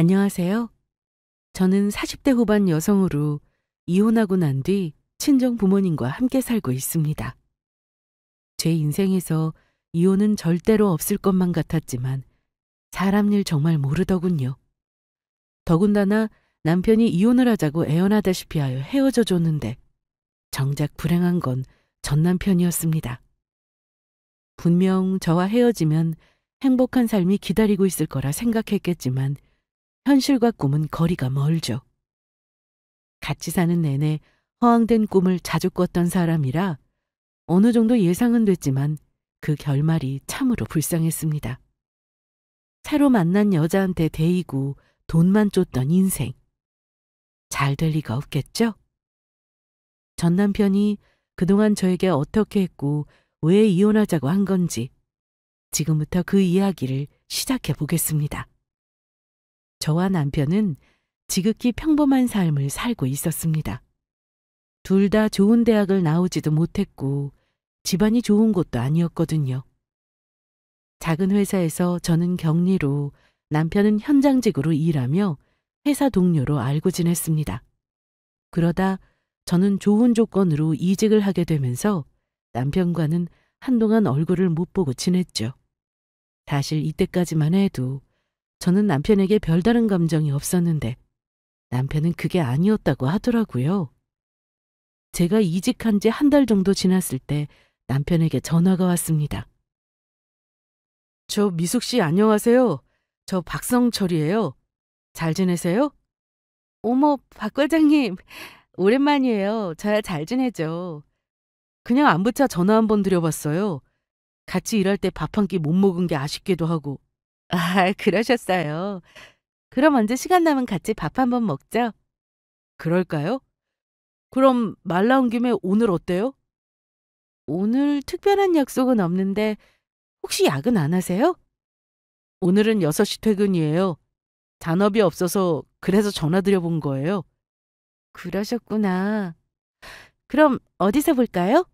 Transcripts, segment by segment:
안녕하세요. 저는 40대 후반 여성으로 이혼하고 난 뒤 친정 부모님과 함께 살고 있습니다. 제 인생에서 이혼은 절대로 없을 것만 같았지만 사람 일 정말 모르더군요. 더군다나 남편이 이혼을 하자고 애원하다시피 하여 헤어져 줬는데 정작 불행한 건 전 남편이었습니다. 분명 저와 헤어지면 행복한 삶이 기다리고 있을 거라 생각했겠지만 현실과 꿈은 거리가 멀죠. 같이 사는 내내 허황된 꿈을 자주 꿨던 사람이라 어느 정도 예상은 됐지만 그 결말이 참으로 불쌍했습니다. 새로 만난 여자한테 대이고 돈만 쫓던 인생. 잘 될 리가 없겠죠? 전 남편이 그동안 저에게 어떻게 했고 왜 이혼하자고 한 건지 지금부터 그 이야기를 시작해 보겠습니다. 저와 남편은 지극히 평범한 삶을 살고 있었습니다. 둘 다 좋은 대학을 나오지도 못했고 집안이 좋은 곳도 아니었거든요. 작은 회사에서 저는 격리로 남편은 현장직으로 일하며 회사 동료로 알고 지냈습니다. 그러다 저는 좋은 조건으로 이직을 하게 되면서 남편과는 한동안 얼굴을 못 보고 지냈죠. 사실 이때까지만 해도 저는 남편에게 별다른 감정이 없었는데 남편은 그게 아니었다고 하더라고요. 제가 이직한 지 한 달 정도 지났을 때 남편에게 전화가 왔습니다. 저 미숙 씨 안녕하세요. 저 박성철이에요. 잘 지내세요? 어머, 박 과장님. 오랜만이에요. 저야 잘 지내죠. 그냥 안부차 전화 한번 드려봤어요. 같이 일할 때 밥 한 끼 못 먹은 게 아쉽기도 하고. 아, 그러셨어요. 그럼 언제 시간 나면 같이 밥 한번 먹죠? 그럴까요? 그럼 말 나온 김에 오늘 어때요? 오늘 특별한 약속은 없는데 혹시 야근 안 하세요? 오늘은 6시 퇴근이에요. 잔업이 없어서 그래서 전화 드려본 거예요. 그러셨구나. 그럼 어디서 볼까요?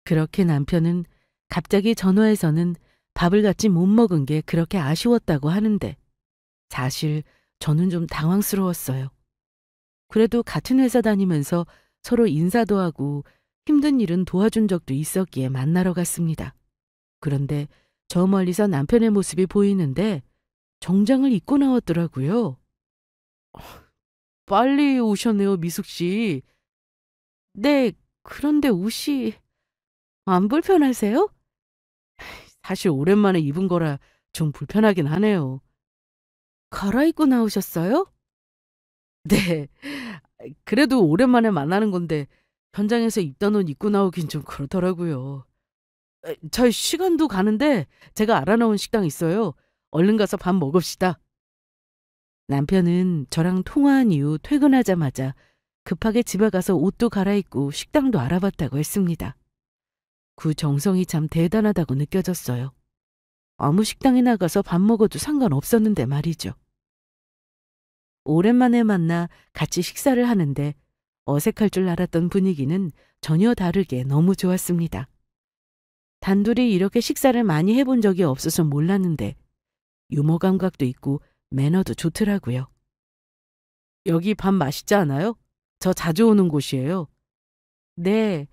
그렇게 남편은 갑자기 전화해서는 밥을 같이 못 먹은 게 그렇게 아쉬웠다고 하는데 사실 저는 좀 당황스러웠어요. 그래도 같은 회사 다니면서 서로 인사도 하고 힘든 일은 도와준 적도 있었기에 만나러 갔습니다. 그런데 저 멀리서 남편의 모습이 보이는데 정장을 입고 나왔더라고요. 빨리 오셨네요, 미숙 씨. 네, 그런데 옷이 안 불편하세요? 사실 오랜만에 입은 거라 좀 불편하긴 하네요. 갈아입고 나오셨어요? 네. 그래도 오랜만에 만나는 건데 현장에서 입던 옷 입고 나오긴 좀 그렇더라고요. 저 시간도 가는데 제가 알아놓은 식당 있어요. 얼른 가서 밥 먹읍시다. 남편은 저랑 통화한 이후 퇴근하자마자 급하게 집에 가서 옷도 갈아입고 식당도 알아봤다고 했습니다. 그 정성이 참 대단하다고 느껴졌어요. 아무 식당에 나가서 밥 먹어도 상관없었는데 말이죠. 오랜만에 만나 같이 식사를 하는데 어색할 줄 알았던 분위기는 전혀 다르게 너무 좋았습니다. 단둘이 이렇게 식사를 많이 해본 적이 없어서 몰랐는데 유머 감각도 있고 매너도 좋더라고요. 여기 밥 맛있지 않아요? 저 자주 오는 곳이에요. 네,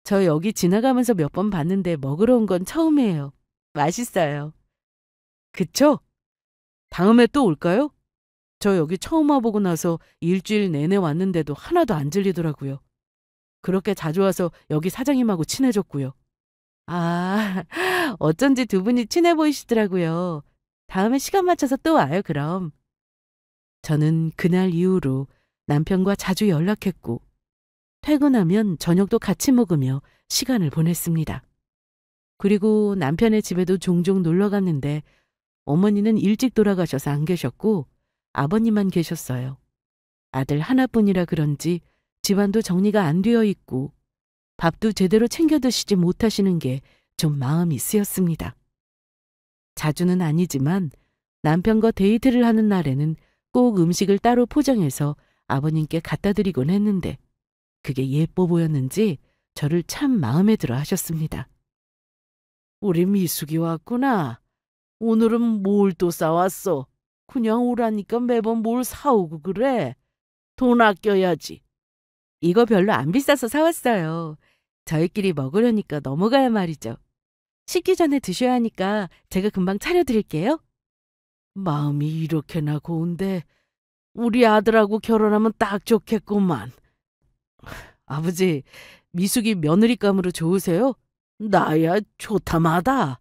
저 여기 지나가면서 몇 번 봤는데 먹으러 온 건 처음이에요. 맛있어요. 그쵸? 다음에 또 올까요? 저 여기 처음 와보고 나서 일주일 내내 왔는데도 하나도 안 질리더라고요. 그렇게 자주 와서 여기 사장님하고 친해졌고요. 아, 어쩐지 두 분이 친해 보이시더라고요. 다음에 시간 맞춰서 또 와요, 그럼. 저는 그날 이후로 남편과 자주 연락했고, 퇴근하면 저녁도 같이 먹으며 시간을 보냈습니다. 그리고 남편의 집에도 종종 놀러 갔는데, 어머니는 일찍 돌아가셔서 안 계셨고, 아버님만 계셨어요. 아들 하나뿐이라 그런지 집안도 정리가 안 되어 있고, 밥도 제대로 챙겨 드시지 못하시는 게 좀 마음이 쓰였습니다. 자주는 아니지만 남편과 데이트를 하는 날에는 꼭 음식을 따로 포장해서 아버님께 갖다 드리곤 했는데 그게 예뻐 보였는지 저를 참 마음에 들어 하셨습니다. 우리 미숙이 왔구나. 오늘은 뭘 또 싸왔어? 그냥 오라니까 매번 뭘 사오고 그래? 돈 아껴야지. 이거 별로 안 비싸서 사왔어요. 저희끼리 먹으려니까 넘어가야 말이죠. 식기 전에 드셔야 하니까 제가 금방 차려드릴게요. 마음이 이렇게나 고운데 우리 아들하고 결혼하면 딱 좋겠구만. 아버지, 미숙이 며느리감으로 좋으세요? 나야 좋다마다.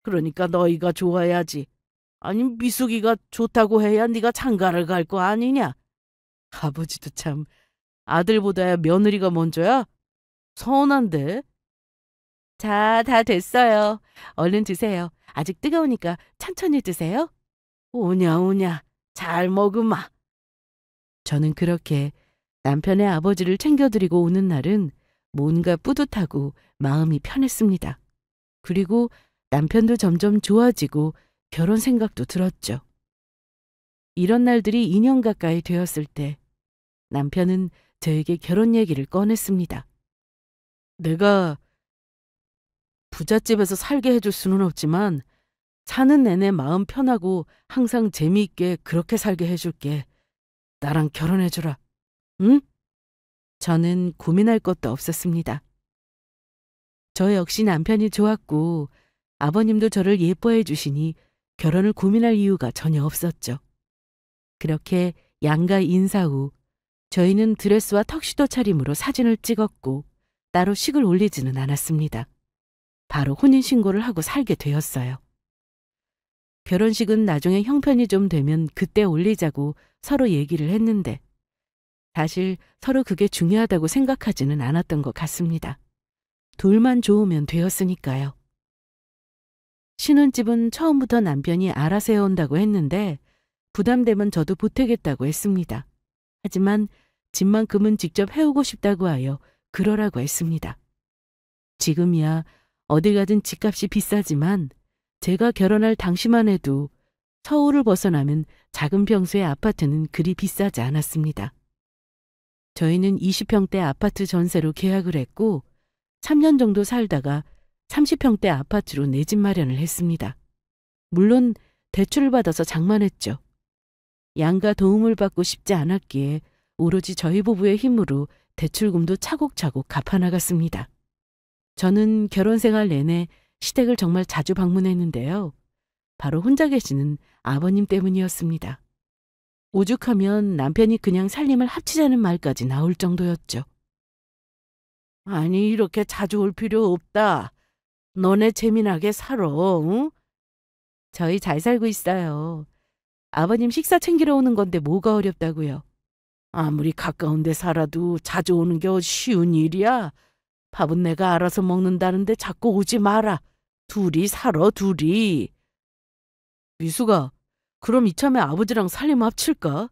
그러니까 너희가 좋아야지. 아니 미숙이가 좋다고 해야 네가 장가를 갈 거 아니냐? 아버지도 참 아들보다야 며느리가 먼저야? 서운한데? 자, 다 됐어요. 얼른 드세요. 아직 뜨거우니까 천천히 드세요. 오냐 오냐 잘 먹으마. 저는 그렇게 남편의 아버지를 챙겨드리고 오는 날은 뭔가 뿌듯하고 마음이 편했습니다. 그리고 남편도 점점 좋아지고 결혼 생각도 들었죠. 이런 날들이 2년 가까이 되었을 때 남편은 저에게 결혼 얘기를 꺼냈습니다. 내가 부잣집에서 살게 해줄 수는 없지만 사는 내내 마음 편하고 항상 재미있게 그렇게 살게 해줄게. 나랑 결혼해주라. 응? 저는 고민할 것도 없었습니다. 저 역시 남편이 좋았고 아버님도 저를 예뻐해 주시니 결혼을 고민할 이유가 전혀 없었죠. 그렇게 양가 인사 후 저희는 드레스와 턱시도 차림으로 사진을 찍었고 따로 식을 올리지는 않았습니다. 바로 혼인신고를 하고 살게 되었어요. 결혼식은 나중에 형편이 좀 되면 그때 올리자고 서로 얘기를 했는데 사실 서로 그게 중요하다고 생각하지는 않았던 것 같습니다. 둘만 좋으면 되었으니까요. 신혼집은 처음부터 남편이 알아서 해온다고 했는데 부담되면 저도 보태겠다고 했습니다. 하지만 집만큼은 직접 해오고 싶다고 하여 그러라고 했습니다. 지금이야 어딜 가든 집값이 비싸지만 제가 결혼할 당시만 해도 서울을 벗어나면 작은 평수의 아파트는 그리 비싸지 않았습니다. 저희는 20평대 아파트 전세로 계약을 했고 3년 정도 살다가 30평대 아파트로 내 집 마련을 했습니다. 물론 대출을 받아서 장만했죠. 양가 도움을 받고 싶지 않았기에 오로지 저희 부부의 힘으로 대출금도 차곡차곡 갚아나갔습니다. 저는 결혼 생활 내내 시댁을 정말 자주 방문했는데요. 바로 혼자 계시는 아버님 때문이었습니다. 오죽하면 남편이 그냥 살림을 합치자는 말까지 나올 정도였죠. 아니 이렇게 자주 올 필요 없다. 너네 재미나게 살아. 응? 저희 잘 살고 있어요. 아버님 식사 챙기러 오는 건데 뭐가 어렵다고요. 아무리 가까운 데 살아도 자주 오는 게 쉬운 일이야. 밥은 내가 알아서 먹는다는데 자꾸 오지 마라. 둘이 살아 둘이. 미숙아, 그럼 이참에 아버지랑 살림 합칠까?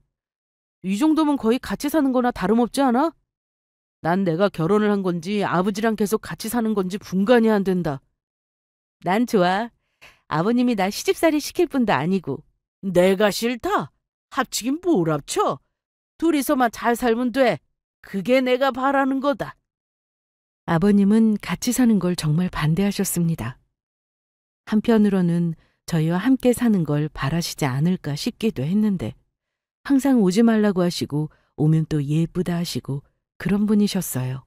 이 정도면 거의 같이 사는 거나 다름없지 않아? 난 내가 결혼을 한 건지 아버지랑 계속 같이 사는 건지 분간이 안 된다. 난 좋아. 아버님이 나 시집살이 시킬 분도 아니고. 내가 싫다? 합치긴 뭘 합쳐? 둘이서만 잘 살면 돼. 그게 내가 바라는 거다. 아버님은 같이 사는 걸 정말 반대하셨습니다. 한편으로는 저희와 함께 사는 걸 바라시지 않을까 싶기도 했는데 항상 오지 말라고 하시고 오면 또 예쁘다 하시고 그런 분이셨어요.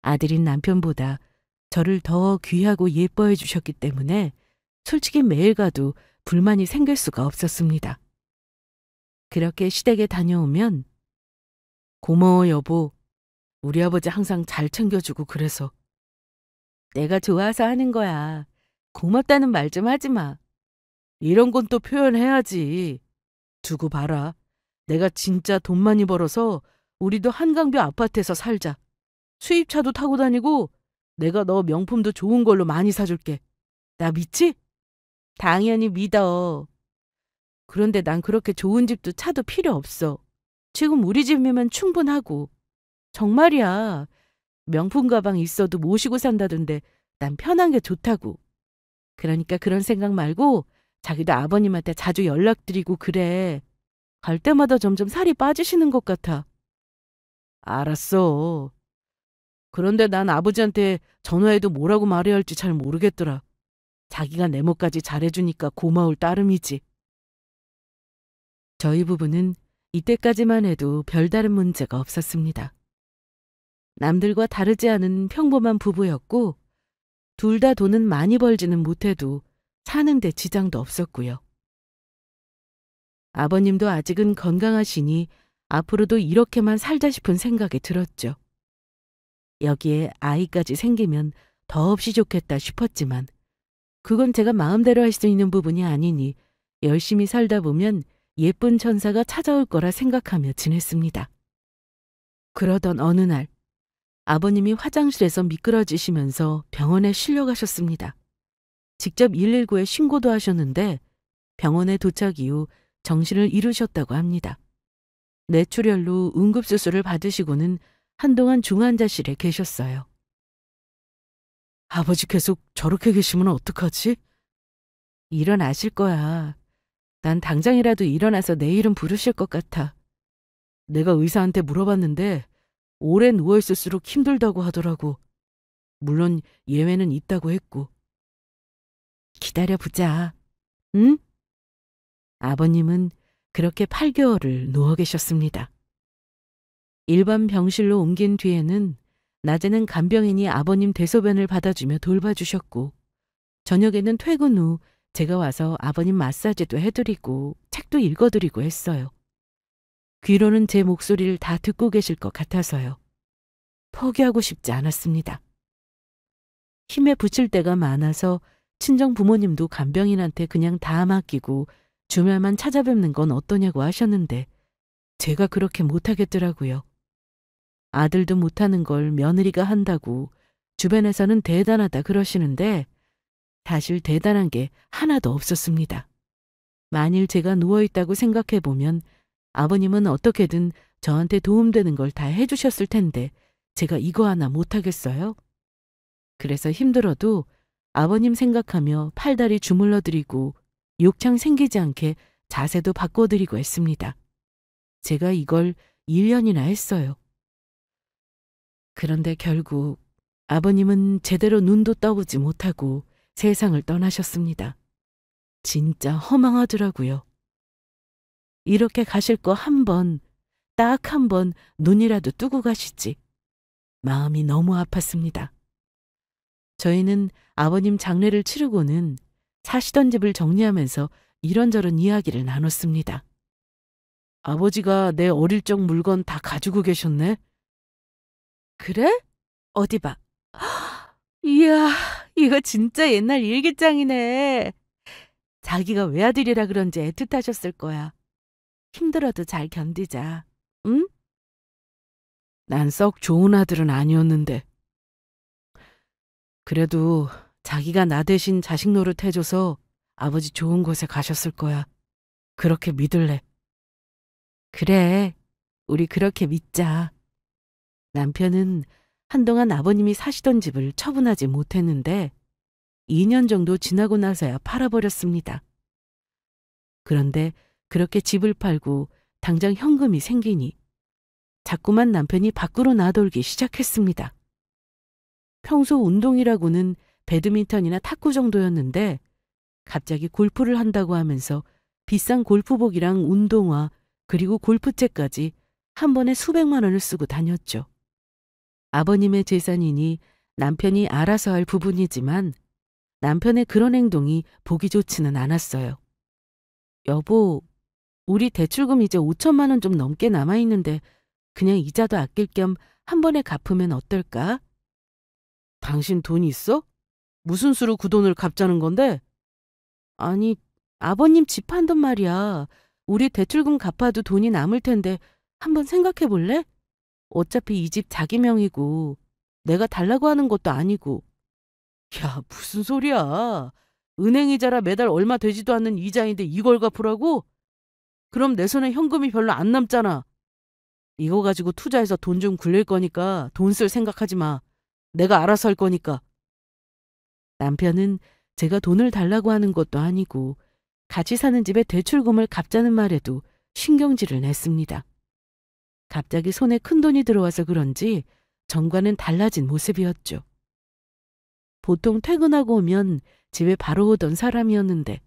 아들인 남편보다 저를 더 귀하고 예뻐해 주셨기 때문에 솔직히 매일 가도 불만이 생길 수가 없었습니다. 그렇게 시댁에 다녀오면 고마워 여보. 우리 아버지 항상 잘 챙겨주고 그래서. 내가 좋아서 하는 거야. 고맙다는 말 좀 하지 마. 이런 건 또 표현해야지. 두고 봐라. 내가 진짜 돈 많이 벌어서 우리도 한강뷰 아파트에서 살자. 수입차도 타고 다니고 내가 너 명품도 좋은 걸로 많이 사줄게. 나 믿지? 당연히 믿어. 그런데 난 그렇게 좋은 집도 차도 필요 없어. 지금 우리 집이면 충분하고. 정말이야. 명품 가방 있어도 모시고 산다던데 난 편한 게 좋다고. 그러니까 그런 생각 말고 자기도 아버님한테 자주 연락드리고 그래. 갈 때마다 점점 살이 빠지시는 것 같아. 알았어. 그런데 난 아버지한테 전화해도 뭐라고 말해야 할지 잘 모르겠더라. 자기가 내 몫까지 잘해주니까 고마울 따름이지. 저희 부부는 이때까지만 해도 별다른 문제가 없었습니다. 남들과 다르지 않은 평범한 부부였고 둘 다 돈은 많이 벌지는 못해도 사는데 지장도 없었고요. 아버님도 아직은 건강하시니 앞으로도 이렇게만 살자 싶은 생각이 들었죠. 여기에 아이까지 생기면 더없이 좋겠다 싶었지만 그건 제가 마음대로 할 수 있는 부분이 아니니 열심히 살다 보면 예쁜 천사가 찾아올 거라 생각하며 지냈습니다. 그러던 어느 날 아버님이 화장실에서 미끄러지시면서 병원에 실려가셨습니다. 직접 119에 신고도 하셨는데 병원에 도착 이후 정신을 잃으셨다고 합니다. 뇌출혈로 응급수술을 받으시고는 한동안 중환자실에 계셨어요. 아버지 계속 저렇게 계시면 어떡하지? 일어나실 거야. 난 당장이라도 일어나서 내 이름 부르실 것 같아. 내가 의사한테 물어봤는데 오래 누워있을수록 힘들다고 하더라고. 물론 예외는 있다고 했고. 기다려보자. 응? 아버님은 그렇게 8개월을 누워 계셨습니다. 일반 병실로 옮긴 뒤에는 낮에는 간병인이 아버님 대소변을 받아주며 돌봐주셨고 저녁에는 퇴근 후 제가 와서 아버님 마사지도 해드리고 책도 읽어드리고 했어요. 귀로는 제 목소리를 다 듣고 계실 것 같아서요. 포기하고 싶지 않았습니다. 힘에 부칠 때가 많아서 친정 부모님도 간병인한테 그냥 다 맡기고 주말만 찾아뵙는 건 어떠냐고 하셨는데 제가 그렇게 못하겠더라고요. 아들도 못하는 걸 며느리가 한다고 주변에서는 대단하다 그러시는데 사실 대단한 게 하나도 없었습니다. 만일 제가 누워있다고 생각해보면 아버님은 어떻게든 저한테 도움되는 걸 다 해주셨을 텐데 제가 이거 하나 못하겠어요? 그래서 힘들어도 아버님 생각하며 팔다리 주물러드리고 욕창 생기지 않게 자세도 바꿔드리고 했습니다. 제가 이걸 1년이나 했어요. 그런데 결국 아버님은 제대로 눈도 떠보지 못하고 세상을 떠나셨습니다. 진짜 허망하더라고요. 이렇게 가실 거 한 번, 딱 한 번 눈이라도 뜨고 가시지. 마음이 너무 아팠습니다. 저희는 아버님 장례를 치르고는 사시던 집을 정리하면서 이런저런 이야기를 나눴습니다. 아버지가 내 어릴 적 물건 다 가지고 계셨네? 그래? 어디 봐. 이야, 이거 진짜 옛날 일기장이네. 자기가 외아들이라 그런지 애틋하셨을 거야. 힘들어도 잘 견디자. 응? 난 썩 좋은 아들은 아니었는데. 그래도 자기가 나 대신 자식 노릇 해줘서 아버지 좋은 곳에 가셨을 거야. 그렇게 믿을래. 그래, 우리 그렇게 믿자. 남편은 한동안 아버님이 사시던 집을 처분하지 못했는데 2년 정도 지나고 나서야 팔아버렸습니다. 그런데 그렇게 집을 팔고 당장 현금이 생기니 자꾸만 남편이 밖으로 나돌기 시작했습니다. 평소 운동이라고는 배드민턴이나 탁구 정도였는데 갑자기 골프를 한다고 하면서 비싼 골프복이랑 운동화 그리고 골프채까지 한 번에 수백만 원을 쓰고 다녔죠. 아버님의 재산이니 남편이 알아서 할 부분이지만 남편의 그런 행동이 보기 좋지는 않았어요. 여보, 우리 대출금 이제 5천만 원 좀 넘게 남아있는데 그냥 이자도 아낄 겸 한 번에 갚으면 어떨까? 당신 돈 있어? 무슨 수로 그 돈을 갚자는 건데? 아니, 아버님 집 한단 말이야. 우리 대출금 갚아도 돈이 남을 텐데 한번 생각해 볼래? 어차피 이 집 자기 명이고 내가 달라고 하는 것도 아니고. 야, 무슨 소리야. 은행 이자라 매달 얼마 되지도 않는 이자인데 이걸 갚으라고? 그럼 내 손에 현금이 별로 안 남잖아. 이거 가지고 투자해서 돈 좀 굴릴 거니까 돈 쓸 생각하지 마. 내가 알아서 할 거니까. 남편은 제가 돈을 달라고 하는 것도 아니고 같이 사는 집에 대출금을 갚자는 말에도 신경질을 냈습니다. 갑자기 손에 큰돈이 들어와서 그런지 전과는 달라진 모습이었죠. 보통 퇴근하고 오면 집에 바로 오던 사람이었는데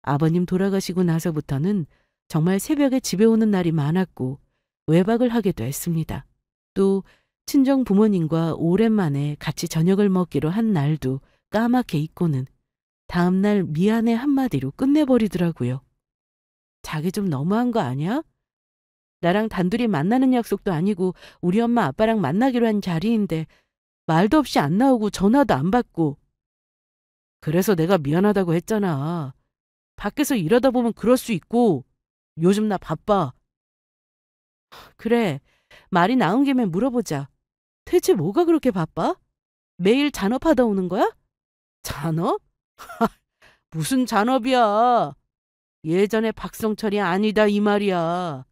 아버님 돌아가시고 나서부터는 정말 새벽에 집에 오는 날이 많았고 외박을 하기도 했습니다. 또 친정 부모님과 오랜만에 같이 저녁을 먹기로 한 날도 까맣게 잊고는 다음날 미안해 한마디로 끝내버리더라고요. 자기 좀 너무한 거 아니야? 나랑 단둘이 만나는 약속도 아니고 우리 엄마 아빠랑 만나기로 한 자리인데 말도 없이 안 나오고 전화도 안 받고. 그래서 내가 미안하다고 했잖아. 밖에서 일하다 보면 그럴 수 있고 요즘 나 바빠. 그래, 말이 나온 김에 물어보자. 대체 뭐가 그렇게 바빠? 매일 잔업하다 오는 거야? 잔업? 무슨 잔업이야. 예전에 박성철이 아니다 이 말이야.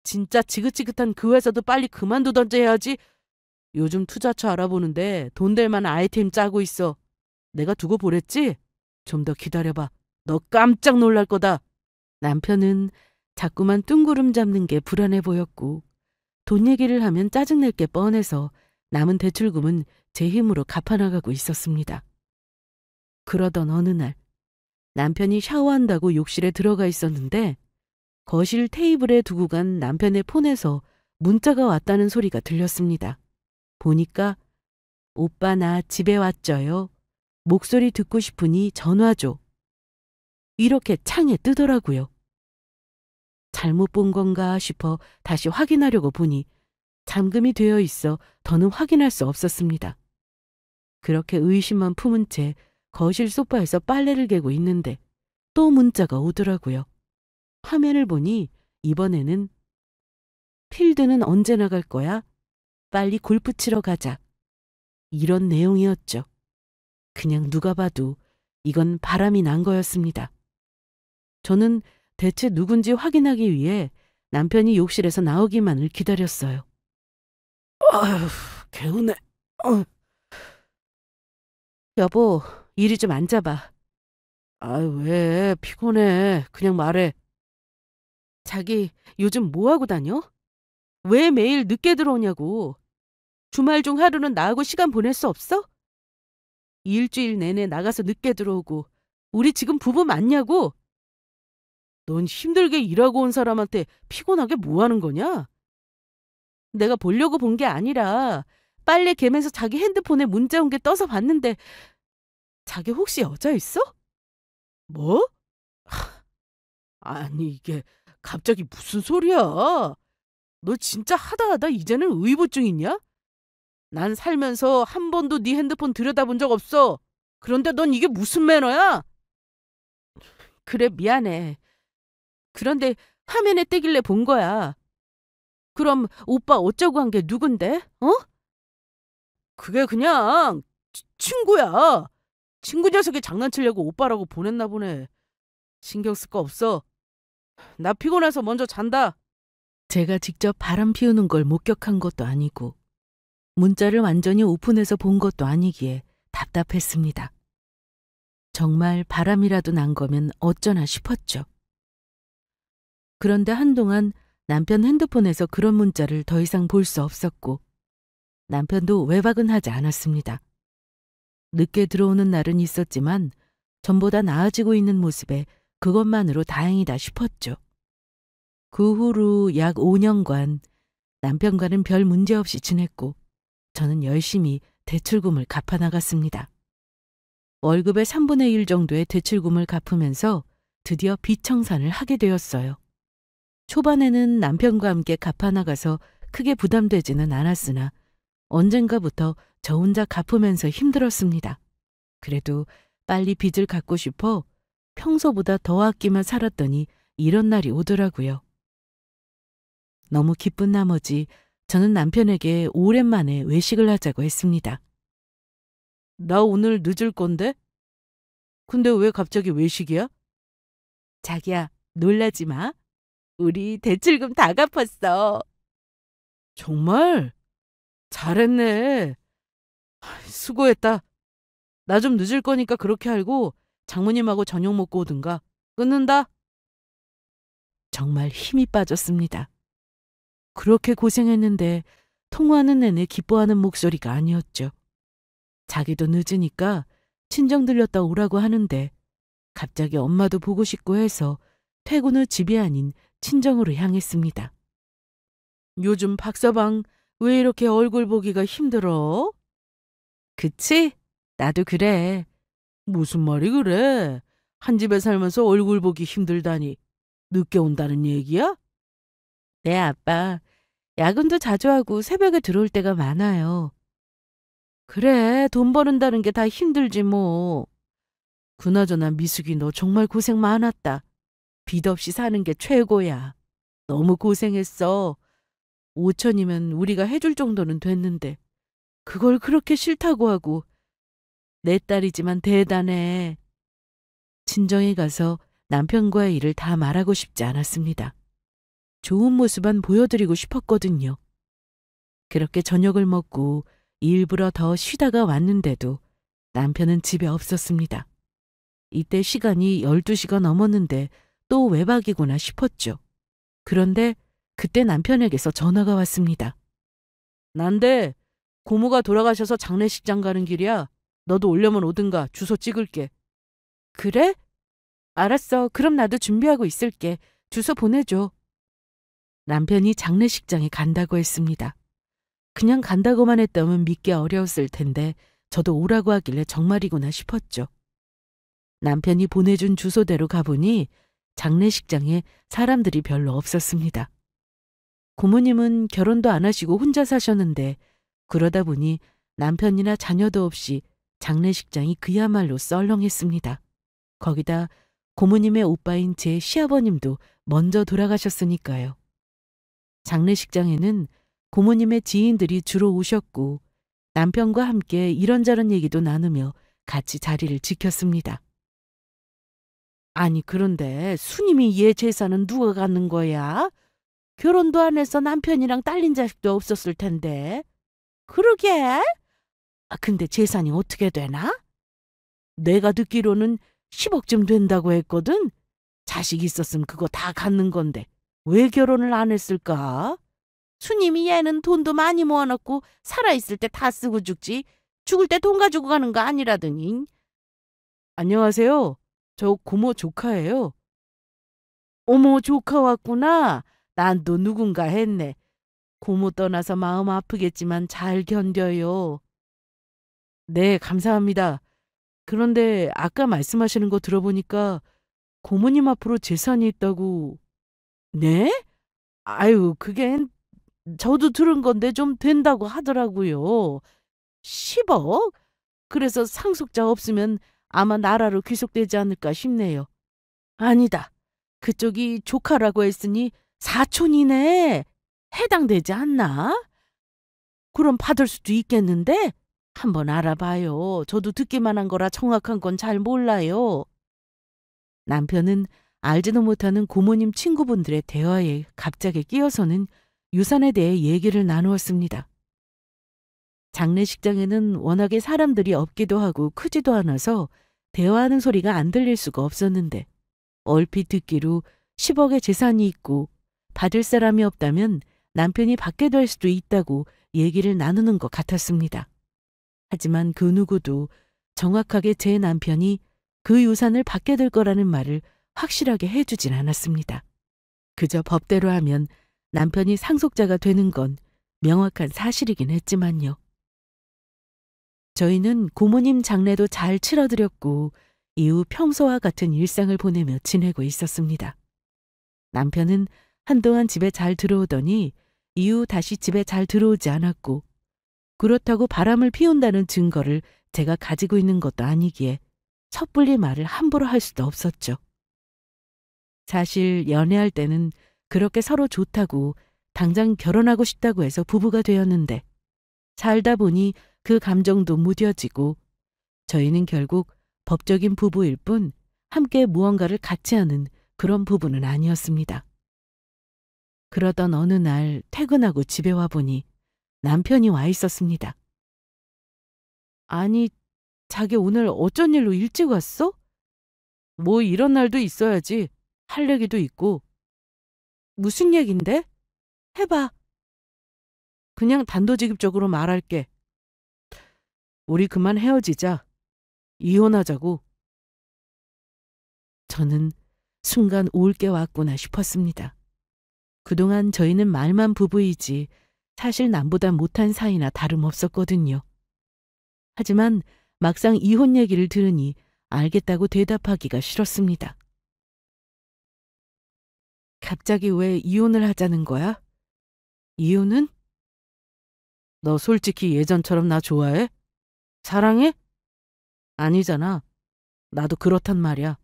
진짜 지긋지긋한 그 회사도 빨리 그만두던지 해야지. 요즘 투자처 알아보는데 돈 될 만한 아이템 짜고 있어. 내가 두고 보랬지? 좀 더 기다려봐. 너 깜짝 놀랄 거다. 남편은 자꾸만 뜬구름 잡는 게 불안해 보였고 돈 얘기를 하면 짜증낼 게 뻔해서 남은 대출금은 제 힘으로 갚아나가고 있었습니다. 그러던 어느 날 남편이 샤워한다고 욕실에 들어가 있었는데 거실 테이블에 두고 간 남편의 폰에서 문자가 왔다는 소리가 들렸습니다. 보니까 오빠 나 집에 왔죠요. 목소리 듣고 싶으니 전화 줘. 이렇게 창에 뜨더라고요. 잘못 본 건가 싶어 다시 확인하려고 보니 잠금이 되어 있어 더는 확인할 수 없었습니다. 그렇게 의심만 품은 채 거실 소파에서 빨래를 개고 있는데 또 문자가 오더라고요. 화면을 보니 이번에는 필드는 언제 나갈 거야? 빨리 골프 치러 가자. 이런 내용이었죠. 그냥 누가 봐도 이건 바람이 난 거였습니다. 저는 대체 누군지 확인하기 위해 남편이 욕실에서 나오기만을 기다렸어요. 아휴, 개운해. 여보, 이리 좀 앉아봐. 왜? 피곤해. 그냥 말해. 자기 요즘 뭐하고 다녀? 왜 매일 늦게 들어오냐고. 주말 중 하루는 나하고 시간 보낼 수 없어? 일주일 내내 나가서 늦게 들어오고 우리 지금 부부 맞냐고. 넌 힘들게 일하고 온 사람한테 피곤하게 뭐 하는 거냐? 내가 보려고 본 게 아니라 빨래 개면서 자기 핸드폰에 문자 온 게 떠서 봤는데 자기 혹시 여자 있어? 뭐? 아니 이게 갑자기 무슨 소리야? 너 진짜 하다 이제는 의부증 있냐? 난 살면서 한 번도 네 핸드폰 들여다본 적 없어. 그런데 넌 이게 무슨 매너야? 그래 미안해. 그런데 화면에 뜨길래 본 거야. 그럼 오빠 어쩌고 한 게 누군데? 어? 그게 그냥 친구야. 친구 녀석이 장난치려고 오빠라고 보냈나 보네. 신경 쓸 거 없어. 나 피곤해서 먼저 잔다. 제가 직접 바람 피우는 걸 목격한 것도 아니고 문자를 완전히 오픈해서 본 것도 아니기에 답답했습니다. 정말 바람이라도 난 거면 어쩌나 싶었죠. 그런데 한동안 남편 핸드폰에서 그런 문자를 더 이상 볼 수 없었고 남편도 외박은 하지 않았습니다. 늦게 들어오는 날은 있었지만 전보다 나아지고 있는 모습에 그것만으로 다행이다 싶었죠. 그 후로 약 5년간 남편과는 별 문제 없이 지냈고 저는 열심히 대출금을 갚아나갔습니다. 월급의 3분의 1 정도의 대출금을 갚으면서 드디어 빚 청산을 하게 되었어요. 초반에는 남편과 함께 갚아나가서 크게 부담되지는 않았으나 언젠가부터 저 혼자 갚으면서 힘들었습니다. 그래도 빨리 빚을 갚고 싶어 평소보다 더 아끼며 살았더니 이런 날이 오더라고요. 너무 기쁜 나머지 저는 남편에게 오랜만에 외식을 하자고 했습니다. 나 오늘 늦을 건데? 근데 왜 갑자기 외식이야? 자기야, 놀라지 마. 우리 대출금 다 갚았어. 정말? 잘했네. 수고했다. 나 좀 늦을 거니까 그렇게 알고 장모님하고 저녁 먹고 오든가. 끊는다. 정말 힘이 빠졌습니다. 그렇게 고생했는데 통화하는 내내 기뻐하는 목소리가 아니었죠. 자기도 늦으니까 친정 들렸다 오라고 하는데 갑자기 엄마도 보고 싶고 해서 퇴근 후 집이 아닌 친정으로 향했습니다. 요즘 박서방 왜 이렇게 얼굴 보기가 힘들어? 그치? 나도 그래. 무슨 말이 그래? 한 집에 살면서 얼굴 보기 힘들다니. 늦게 온다는 얘기야? 내 아빠 야근도 자주 하고 새벽에 들어올 때가 많아요. 그래, 돈 버는다는 게 다 힘들지 뭐. 그나저나 미숙이 너 정말 고생 많았다. 빚 없이 사는 게 최고야. 너무 고생했어. 5천이면 우리가 해줄 정도는 됐는데 그걸 그렇게 싫다고 하고. 내 딸이지만 대단해. 친정에 가서 남편과의 일을 다 말하고 싶지 않았습니다. 좋은 모습만 보여드리고 싶었거든요. 그렇게 저녁을 먹고 일부러 더 쉬다가 왔는데도 남편은 집에 없었습니다. 이때 시간이 12시가 넘었는데 또 외박이구나 싶었죠. 그런데 그때 남편에게서 전화가 왔습니다. 난데 고모가 돌아가셔서 장례식장 가는 길이야. 너도 오려면 오든가. 주소 찍을게. 그래? 알았어. 그럼 나도 준비하고 있을게. 주소 보내줘. 남편이 장례식장에 간다고 했습니다. 그냥 간다고만 했다면 믿기 어려웠을 텐데 저도 오라고 하길래 정말이구나 싶었죠. 남편이 보내준 주소대로 가보니 장례식장에 사람들이 별로 없었습니다. 고모님은 결혼도 안 하시고 혼자 사셨는데 그러다 보니 남편이나 자녀도 없이 장례식장이 그야말로 썰렁했습니다. 거기다 고모님의 오빠인 제 시아버님도 먼저 돌아가셨으니까요. 장례식장에는 고모님의 지인들이 주로 오셨고 남편과 함께 이런저런 얘기도 나누며 같이 자리를 지켰습니다. 아니 그런데 수님이 얘 재산은 누가 갖는 거야? 결혼도 안 해서 남편이랑 딸린 자식도 없었을 텐데. 그러게? 근데 재산이 어떻게 되나? 내가 듣기로는 10억쯤 된다고 했거든. 자식 있었으면 그거 다 갖는 건데 왜 결혼을 안 했을까? 수님이 얘는 돈도 많이 모아놓고 살아있을 때 다 쓰고 죽지 죽을 때 돈 가지고 가는 거 아니라더니. 안녕하세요. 저 고모 조카예요. 어머, 조카 왔구나. 난 또 누군가 했네. 고모 떠나서 마음 아프겠지만 잘 견뎌요. 네, 감사합니다. 그런데 아까 말씀하시는 거 들어보니까 고모님 앞으로 재산이 있다고. 네? 아유, 그게 저도 들은 건데 좀 된다고 하더라고요. 10억? 그래서 상속자 없으면 아마 나라로 귀속되지 않을까 싶네요. 아니다. 그쪽이 조카라고 했으니 사촌이네. 해당되지 않나? 그럼 받을 수도 있겠는데? 한번 알아봐요. 저도 듣기만 한 거라 정확한 건 잘 몰라요. 남편은 알지도 못하는 고모님 친구분들의 대화에 갑자기 끼어서는 유산에 대해 얘기를 나누었습니다. 장례식장에는 워낙에 사람들이 없기도 하고 크지도 않아서 대화하는 소리가 안 들릴 수가 없었는데 얼핏 듣기로 10억의 재산이 있고 받을 사람이 없다면 남편이 받게 될 수도 있다고 얘기를 나누는 것 같았습니다. 하지만 그 누구도 정확하게 제 남편이 그 유산을 받게 될 거라는 말을 확실하게 해주진 않았습니다. 그저 법대로 하면 남편이 상속자가 되는 건 명확한 사실이긴 했지만요. 저희는 고모님 장례도 잘 치러드렸고 이후 평소와 같은 일상을 보내며 지내고 있었습니다. 남편은 한동안 집에 잘 들어오더니 이후 다시 집에 잘 들어오지 않았고 그렇다고 바람을 피운다는 증거를 제가 가지고 있는 것도 아니기에 섣불리 말을 함부로 할 수도 없었죠. 사실 연애할 때는 그렇게 서로 좋다고 당장 결혼하고 싶다고 해서 부부가 되었는데 살다 보니 그 감정도 무뎌지고 저희는 결국 법적인 부부일 뿐 함께 무언가를 같이 하는 그런 부부는 아니었습니다. 그러던 어느 날 퇴근하고 집에 와보니 남편이 와 있었습니다. 아니, 자기 오늘 어쩐 일로 일찍 왔어? 뭐 이런 날도 있어야지. 할 얘기도 있고. 무슨 얘긴데? 해봐. 그냥 단도직입적으로 말할게. 우리 그만 헤어지자. 이혼하자고. 저는 순간 올 게 왔구나 싶었습니다. 그동안 저희는 말만 부부이지 사실 남보다 못한 사이나 다름없었거든요. 하지만 막상 이혼 얘기를 들으니 알겠다고 대답하기가 싫었습니다. 갑자기 왜 이혼을 하자는 거야? 이혼은? 너 솔직히 예전처럼 나 좋아해? 사랑해? 아니잖아. 나도 그렇단 말이야.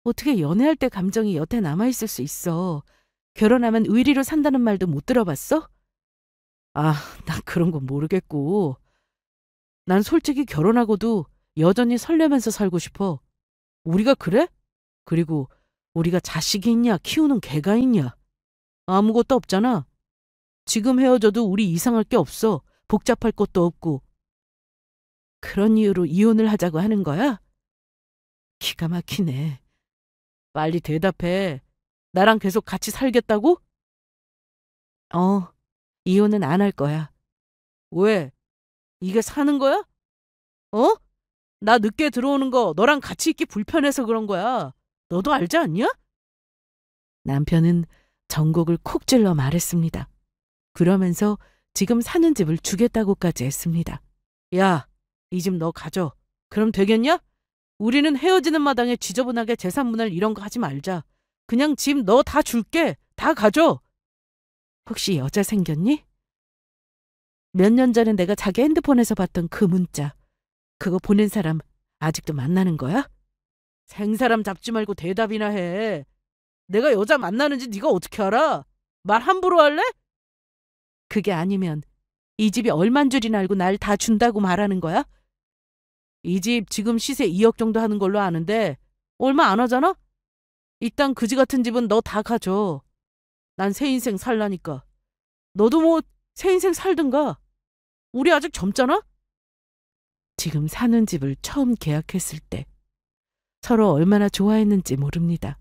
어떻게 연애할 때 감정이 여태 남아있을 수 있어? 결혼하면 의리로 산다는 말도 못 들어봤어? 아, 난 그런 건 모르겠고. 난 솔직히 결혼하고도 여전히 설레면서 살고 싶어. 우리가 그래? 그리고 우리가 자식이 있냐, 키우는 개가 있냐? 아무것도 없잖아. 지금 헤어져도 우리 이상할 게 없어. 복잡할 것도 없고. 그런 이유로 이혼을 하자고 하는 거야? 기가 막히네. 빨리 대답해. 나랑 계속 같이 살겠다고? 이혼은 안 할 거야. 왜? 이게 사는 거야? 어? 나 늦게 들어오는 거 너랑 같이 있기 불편해서 그런 거야. 너도 알지 않냐? 남편은 전곡을 콕 찔러 말했습니다. 그러면서 지금 사는 집을 주겠다고까지 했습니다. 야, 이 집 너 가져. 그럼 되겠냐? 우리는 헤어지는 마당에 지저분하게 재산 분할 이런 거 하지 말자. 그냥 집 너 다 줄게. 다 가져. 혹시 여자 생겼니? 몇 년 전에 내가 자기 핸드폰에서 봤던 그 문자. 그거 보낸 사람 아직도 만나는 거야? 생사람 잡지 말고 대답이나 해. 내가 여자 만나는지 네가 어떻게 알아? 말 함부로 할래? 그게 아니면 이 집이 얼만 줄이나 알고 날 다 준다고 말하는 거야? 이 집 지금 시세 2억 정도 하는 걸로 아는데 얼마 안 하잖아? 이딴 그지 같은 집은 너 다 가져. 난 새 인생 살라니까. 너도 뭐 새 인생 살든가. 우리 아직 젊잖아? 지금 사는 집을 처음 계약했을 때 서로 얼마나 좋아했는지 모릅니다.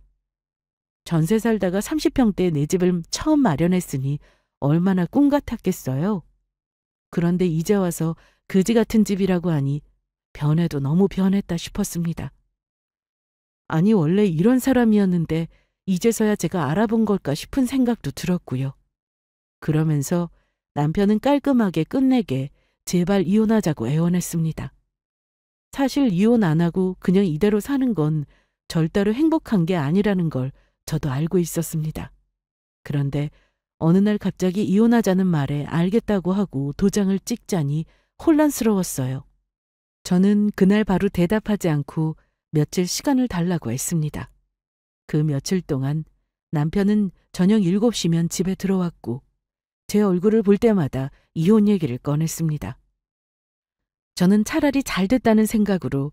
전세 살다가 30평대 내 집을 처음 마련했으니 얼마나 꿈 같았겠어요. 그런데 이제 와서 그지 같은 집이라고 하니 변해도 너무 변했다 싶었습니다. 아니 원래 이런 사람이었는데 이제서야 제가 알아본 걸까 싶은 생각도 들었고요. 그러면서 남편은 깔끔하게 끝내게 제발 이혼하자고 애원했습니다. 사실 이혼 안 하고 그냥 이대로 사는 건 절대로 행복한 게 아니라는 걸 저도 알고 있었습니다. 그런데 어느 날 갑자기 이혼하자는 말에 알겠다고 하고 도장을 찍자니 혼란스러웠어요. 저는 그날 바로 대답하지 않고 며칠 시간을 달라고 했습니다. 그 며칠 동안 남편은 저녁 7시면 집에 들어왔고 제 얼굴을 볼 때마다 이혼 얘기를 꺼냈습니다. 저는 차라리 잘 됐다는 생각으로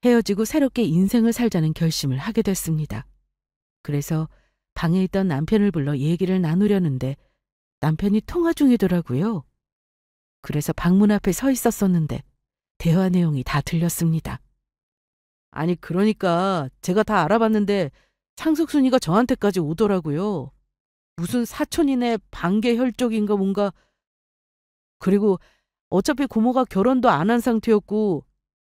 헤어지고 새롭게 인생을 살자는 결심을 하게 됐습니다. 그래서 방에 있던 남편을 불러 얘기를 나누려는데 남편이 통화 중이더라고요. 그래서 방문 앞에 서 있었었는데 대화 내용이 다 들렸습니다. 아니 그러니까 제가 다 알아봤는데 상석순이가 저한테까지 오더라고요. 무슨 사촌이네 반개 혈족인가 뭔가. 그리고 어차피 고모가 결혼도 안 한 상태였고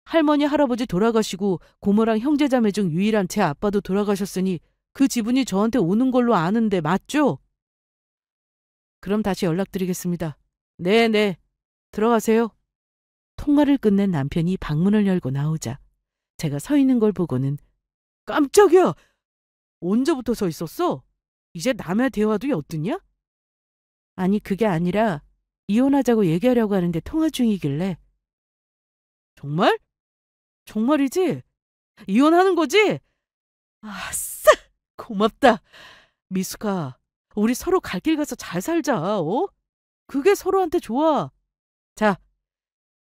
할머니 할아버지 돌아가시고 고모랑 형제자매 중 유일한 제 아빠도 돌아가셨으니 그 지분이 저한테 오는 걸로 아는데 맞죠? 그럼 다시 연락드리겠습니다. 네네. 들어가세요. 통화를 끝낸 남편이 방문을 열고 나오자 제가 서 있는 걸 보고는 깜짝이야! 언제부터 서 있었어? 이제 남의 대화도 엿듣냐? 아니 그게 아니라 이혼하자고 얘기하려고 하는데 통화 중이길래. 정말? 정말이지? 이혼하는 거지? 아싸! 고맙다. 미숙아, 우리 서로 갈 길 가서 잘 살자, 어? 그게 서로한테 좋아. 자,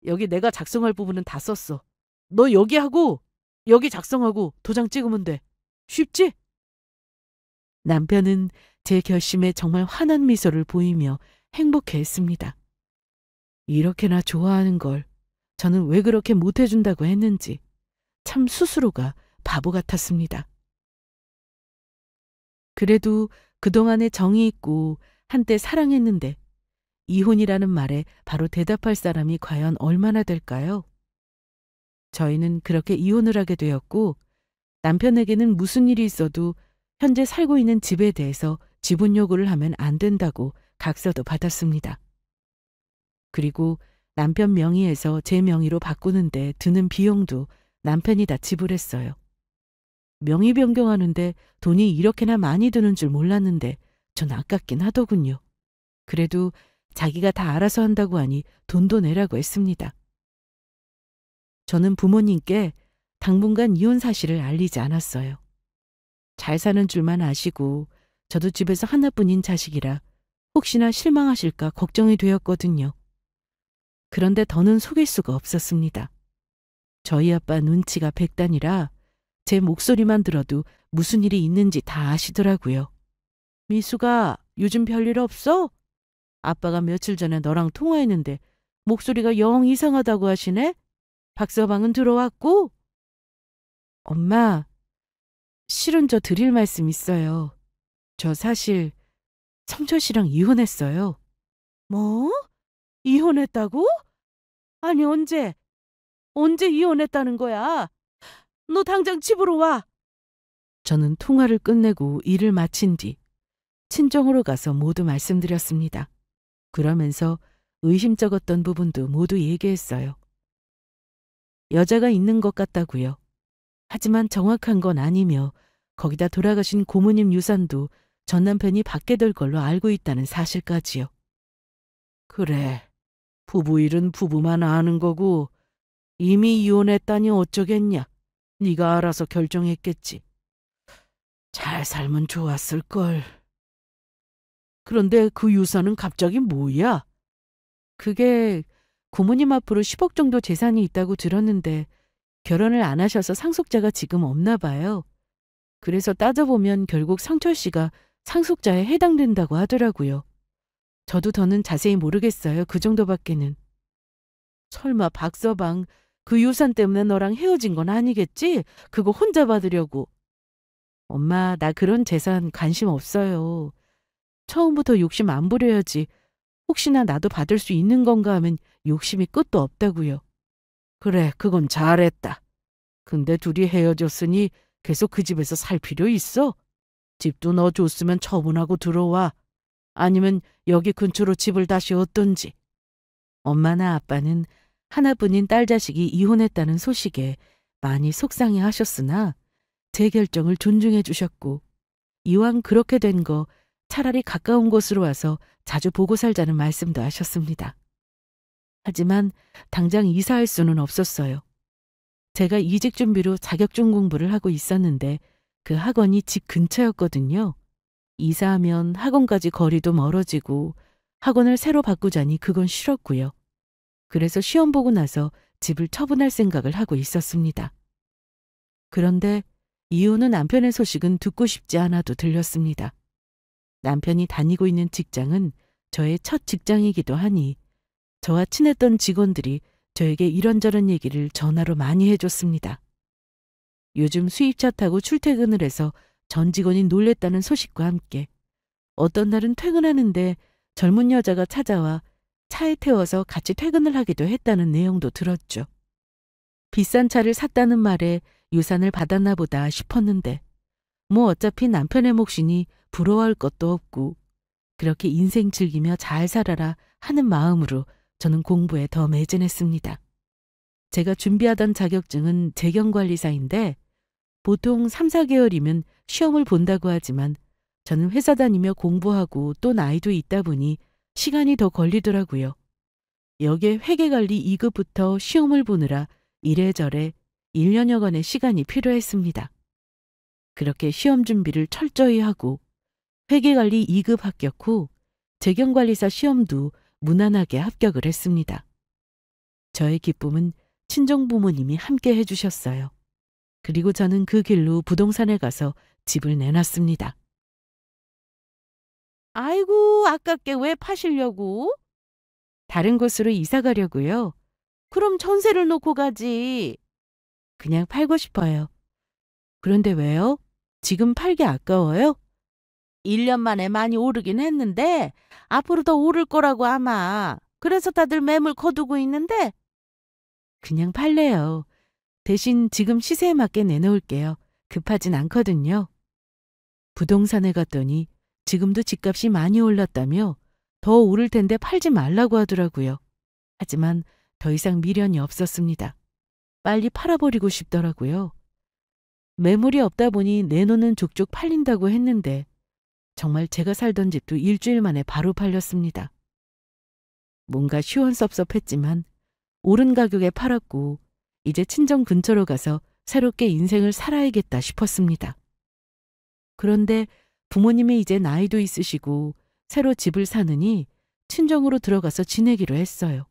여기 내가 작성할 부분은 다 썼어. 너 여기 하고 여기 작성하고 도장 찍으면 돼. 쉽지? 남편은 제 결심에 정말 환한 미소를 보이며 행복해했습니다. 이렇게나 좋아하는 걸 저는 왜 그렇게 못해준다고 했는지 참 스스로가 바보 같았습니다. 그래도 그동안에 정이 있고 한때 사랑했는데 이혼이라는 말에 바로 대답할 사람이 과연 얼마나 될까요? 저희는 그렇게 이혼을 하게 되었고 남편에게는 무슨 일이 있어도 현재 살고 있는 집에 대해서 지분 요구를 하면 안 된다고 각서도 받았습니다. 그리고 남편 명의에서 제 명의로 바꾸는데 드는 비용도 남편이 다 지불했어요. 명의 변경하는데 돈이 이렇게나 많이 드는 줄 몰랐는데 전 아깝긴 하더군요. 그래도 자기가 다 알아서 한다고 하니 돈도 내라고 했습니다. 저는 부모님께 당분간 이혼 사실을 알리지 않았어요. 잘 사는 줄만 아시고 저도 집에서 하나뿐인 자식이라 혹시나 실망하실까 걱정이 되었거든요. 그런데 더는 속일 수가 없었습니다. 저희 아빠 눈치가 백단이라 제 목소리만 들어도 무슨 일이 있는지 다 아시더라고요. 미수가 요즘 별일 없어? 아빠가 며칠 전에 너랑 통화했는데 목소리가 영 이상하다고 하시네? 박서방은 들어왔고? 엄마, 실은 저 드릴 말씀 있어요. 저 사실 성철 씨랑 이혼했어요. 뭐? 이혼했다고? 아니 언제? 언제 이혼했다는 거야? 너 당장 집으로 와. 저는 통화를 끝내고 일을 마친 뒤 친정으로 가서 모두 말씀드렸습니다. 그러면서 의심쩍었던 부분도 모두 얘기했어요. 여자가 있는 것 같다고요. 하지만 정확한 건 아니며 거기다 돌아가신 고모님 유산도 전 남편이 받게 될 걸로 알고 있다는 사실까지요. 그래, 부부 일은 부부만 아는 거고 이미 이혼했다니 어쩌겠냐. 네가 알아서 결정했겠지. 잘 살면 좋았을걸. 그런데 그 유산은 갑자기 뭐야? 그게 고모님 앞으로 10억 정도 재산이 있다고 들었는데 결혼을 안 하셔서 상속자가 지금 없나 봐요. 그래서 따져보면 결국 상철 씨가 상속자에 해당된다고 하더라고요. 저도 더는 자세히 모르겠어요. 그 정도밖에는. 설마 박서방 그 유산 때문에 너랑 헤어진 건 아니겠지? 그거 혼자 받으려고. 엄마, 나 그런 재산 관심 없어요. 처음부터 욕심 안 부려야지. 혹시나 나도 받을 수 있는 건가 하면 욕심이 끝도 없다고요. 그래, 그건 잘했다. 근데 둘이 헤어졌으니 계속 그 집에서 살 필요 있어? 집도 너 줬으면 처분하고 들어와. 아니면 여기 근처로 집을 다시 얻던지. 엄마나 아빠는 하나뿐인 딸 자식이 이혼했다는 소식에 많이 속상해 하셨으나 제 결정을 존중해 주셨고 이왕 그렇게 된 거 차라리 가까운 곳으로 와서 자주 보고 살자는 말씀도 하셨습니다. 하지만 당장 이사할 수는 없었어요. 제가 이직 준비로 자격증 공부를 하고 있었는데 그 학원이 집 근처였거든요. 이사하면 학원까지 거리도 멀어지고 학원을 새로 바꾸자니 그건 싫었고요. 그래서 시험 보고 나서 집을 처분할 생각을 하고 있었습니다. 그런데 이혼후 남편의 소식은 듣고 싶지 않아도 들렸습니다. 남편이 다니고 있는 직장은 저의 첫 직장이기도 하니 저와 친했던 직원들이 저에게 이런저런 얘기를 전화로 많이 해줬습니다. 요즘 수입차 타고 출퇴근을 해서 전 직원이 놀랬다는 소식과 함께 어떤 날은 퇴근하는데 젊은 여자가 찾아와 차에 태워서 같이 퇴근을 하기도 했다는 내용도 들었죠. 비싼 차를 샀다는 말에 유산을 받았나 보다 싶었는데 뭐 어차피 남편의 몫이니 부러워할 것도 없고 그렇게 인생 즐기며 잘 살아라 하는 마음으로 저는 공부에 더 매진했습니다. 제가 준비하던 자격증은 재경관리사인데 보통 3, 4개월이면 시험을 본다고 하지만 저는 회사 다니며 공부하고 또 나이도 있다 보니 시간이 더 걸리더라고요. 여기에 회계관리 2급부터 시험을 보느라 이래저래 1년여간의 시간이 필요했습니다. 그렇게 시험 준비를 철저히 하고 회계관리 2급 합격 후 재경관리사 시험도 무난하게 합격을 했습니다. 저의 기쁨은 친정부모님이 함께 해주셨어요. 그리고 저는 그 길로 부동산에 가서 집을 내놨습니다. 아이고, 아깝게 왜 파시려고? 다른 곳으로 이사 가려고요. 그럼 전세를 놓고 가지. 그냥 팔고 싶어요. 그런데 왜요? 지금 팔기 아까워요? 1년 만에 많이 오르긴 했는데 앞으로 더 오를 거라고 아마. 그래서 다들 매물 거두고 있는데. 그냥 팔래요. 대신 지금 시세에 맞게 내놓을게요. 급하진 않거든요. 부동산에 갔더니 지금도 집값이 많이 올랐다며 더 오를 텐데 팔지 말라고 하더라고요. 하지만 더 이상 미련이 없었습니다. 빨리 팔아버리고 싶더라고요. 매물이 없다 보니 내놓는 족족 팔린다고 했는데 정말 제가 살던 집도 일주일 만에 바로 팔렸습니다. 뭔가 시원섭섭했지만 오른 가격에 팔았고 이제 친정 근처로 가서 새롭게 인생을 살아야겠다 싶었습니다. 그런데 부모님이 이제 나이도 있으시고 새로 집을 사느니 친정으로 들어가서 지내기로 했어요.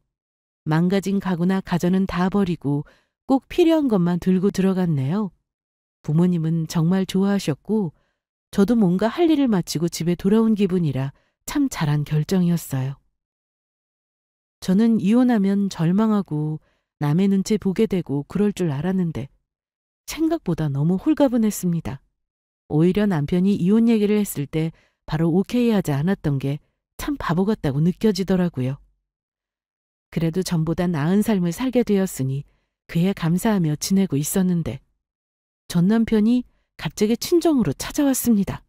망가진 가구나 가전은 다 버리고 꼭 필요한 것만 들고 들어갔네요. 부모님은 정말 좋아하셨고 저도 뭔가 할 일을 마치고 집에 돌아온 기분이라 참 잘한 결정이었어요. 저는 이혼하면 절망하고 남의 눈치 보게 되고 그럴 줄 알았는데 생각보다 너무 홀가분했습니다. 오히려 남편이 이혼 얘기를 했을 때 바로 오케이 하지 않았던 게 참 바보 같다고 느껴지더라고요. 그래도 전보다 나은 삶을 살게 되었으니 그에 감사하며 지내고 있었는데 전 남편이 갑자기 친정으로 찾아왔습니다.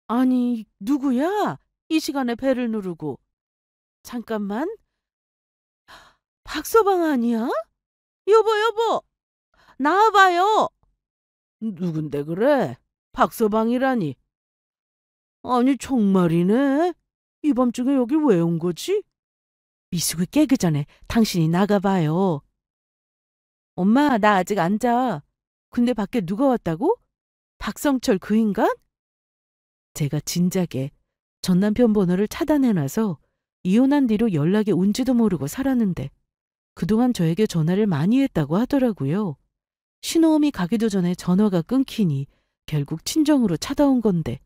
아니, 누구야? 이 시간에 벨을 누르고. 잠깐만. 박서방 아니야? 여보, 나와봐요. 누군데 그래? 박서방이라니. 아니, 정말이네. 이 밤중에 여기 왜 온 거지? 미숙이 깨기 전에 당신이 나가봐요. 엄마, 나 아직 안 자. 근데 밖에 누가 왔다고? 박성철 그 인간? 제가 진작에 전 남편 번호를 차단해놔서 이혼한 뒤로 연락이 온지도 모르고 살았는데 그동안 저에게 전화를 많이 했다고 하더라고요. 신호음이 가기도 전에 전화가 끊기니 결국 친정으로 찾아온 건데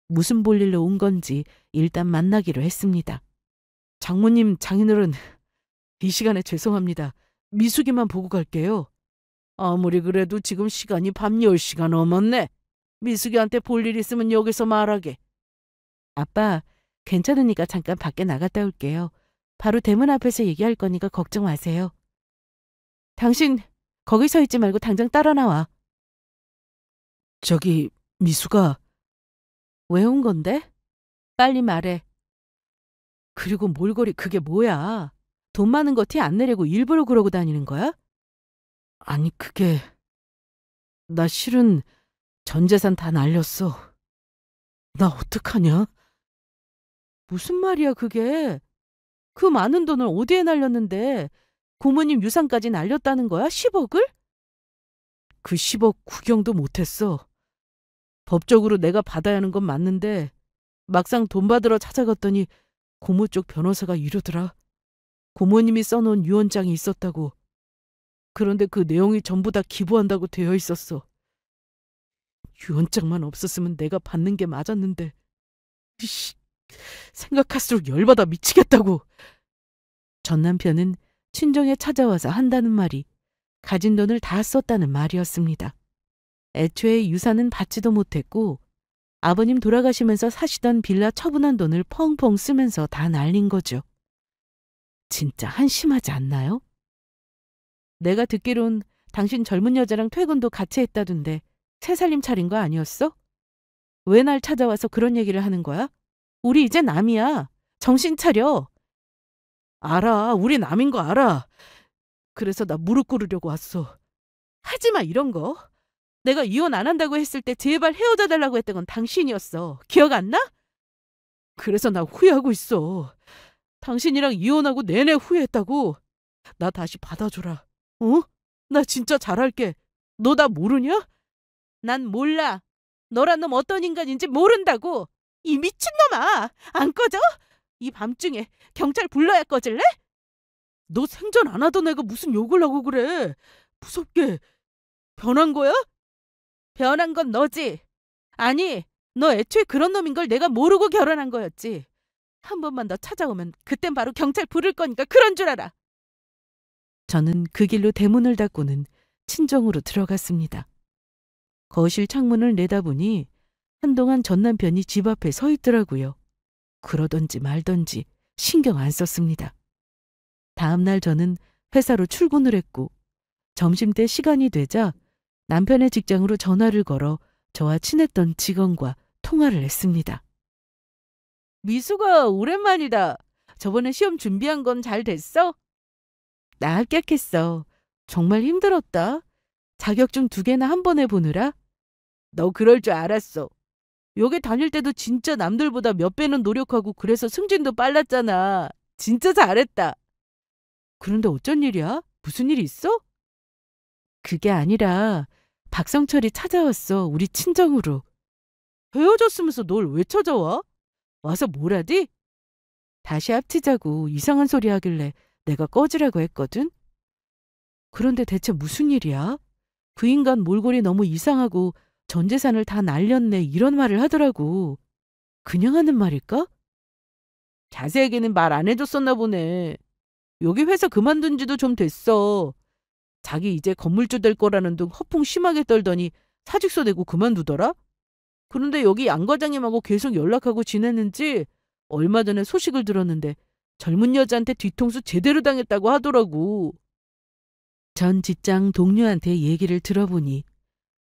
무슨 볼일로 온 건지 일단 만나기로 했습니다. 장모님, 장인어른, 이 시간에 죄송합니다. 미숙이만 보고 갈게요. 아무리 그래도 지금 시간이 밤 10시가 넘었네. 미숙이한테 볼 일 있으면 여기서 말하게. 아빠, 괜찮으니까 잠깐 밖에 나갔다 올게요. 바로 대문 앞에서 얘기할 거니까 걱정 마세요. 당신 거기 서 있지 말고 당장 따라 나와. 저기, 미숙아. 왜 온 건데? 빨리 말해. 그리고 몰골이 그게 뭐야? 돈 많은 거 티 안 내려고 일부러 그러고 다니는 거야? 아니, 그게... 나 실은 전 재산 다 날렸어. 나 어떡하냐? 무슨 말이야 그게? 그 많은 돈을 어디에 날렸는데 고모님 유산까지 날렸다는 거야? 10억을? 그 10억 구경도 못했어. 법적으로 내가 받아야 하는 건 맞는데 막상 돈 받으러 찾아갔더니 고모 쪽 변호사가 이러더라. 고모님이 써놓은 유언장이 있었다고. 그런데 그 내용이 전부 다 기부한다고 되어 있었어. 유언장만 없었으면 내가 받는 게 맞았는데. 이씨, 생각할수록 열받아 미치겠다고. 전 남편은 친정에 찾아와서 한다는 말이 가진 돈을 다 썼다는 말이었습니다. 애초에 유산은 받지도 못했고 아버님 돌아가시면서 사시던 빌라 처분한 돈을 펑펑 쓰면서 다 날린 거죠. 진짜 한심하지 않나요? 내가 듣기론 당신 젊은 여자랑 퇴근도 같이 했다던데 새 살림 차린 거 아니었어? 왜 날 찾아와서 그런 얘기를 하는 거야? 우리 이제 남이야. 정신 차려. 알아. 우리 남인 거 알아. 그래서 나 무릎 꿇으려고 왔어. 하지마 이런 거. 내가 이혼 안 한다고 했을 때 제발 헤어져 달라고 했던 건 당신이었어. 기억 안 나? 그래서 나 후회하고 있어. 당신이랑 이혼하고 내내 후회했다고. 나 다시 받아줘라. 어? 나 진짜 잘할게. 너 나 모르냐? 난 몰라. 너란 놈 어떤 인간인지 모른다고. 이 미친놈아. 안 꺼져? 이 밤중에 경찰 불러야 꺼질래? 너 생전 안 하던 애가 무슨 욕을 하고 그래. 무섭게. 변한 거야? 변한 건 너지. 아니, 너 애초에 그런 놈인 걸 내가 모르고 결혼한 거였지. 한 번만 더 찾아오면 그땐 바로 경찰 부를 거니까 그런 줄 알아. 저는 그 길로 대문을 닫고는 친정으로 들어갔습니다. 거실 창문을 내다보니 한동안 전 남편이 집 앞에 서 있더라고요. 그러던지 말던지 신경 안 썼습니다. 다음 날 저는 회사로 출근을 했고 점심때 시간이 되자 남편의 직장으로 전화를 걸어 저와 친했던 직원과 통화를 했습니다. 미수가 오랜만이다. 저번에 시험 준비한 건 잘 됐어? 나 합격했어. 정말 힘들었다. 자격증 2개나 한 번에 보느라. 너 그럴 줄 알았어. 여기 다닐 때도 진짜 남들보다 몇 배는 노력하고 그래서 승진도 빨랐잖아. 진짜 잘했다. 그런데 어쩐 일이야? 무슨 일 있어? 그게 아니라 박성철이 찾아왔어. 우리 친정으로. 헤어졌으면서 널 왜 찾아와? 와서 뭐라디? 다시 합치자고 이상한 소리 하길래 내가 꺼지라고 했거든. 그런데 대체 무슨 일이야? 그 인간 몰골이 너무 이상하고 전 재산을 다 날렸네 이런 말을 하더라고. 그냥 하는 말일까? 자세하게는 말 안 해줬었나 보네. 여기 회사 그만둔 지도 좀 됐어. 자기 이제 건물주 될 거라는 둥 허풍 심하게 떨더니 사직서 내고 그만두더라? 그런데 여기 양 과장님하고 계속 연락하고 지냈는지 얼마 전에 소식을 들었는데 젊은 여자한테 뒤통수 제대로 당했다고 하더라고. 전 직장 동료한테 얘기를 들어보니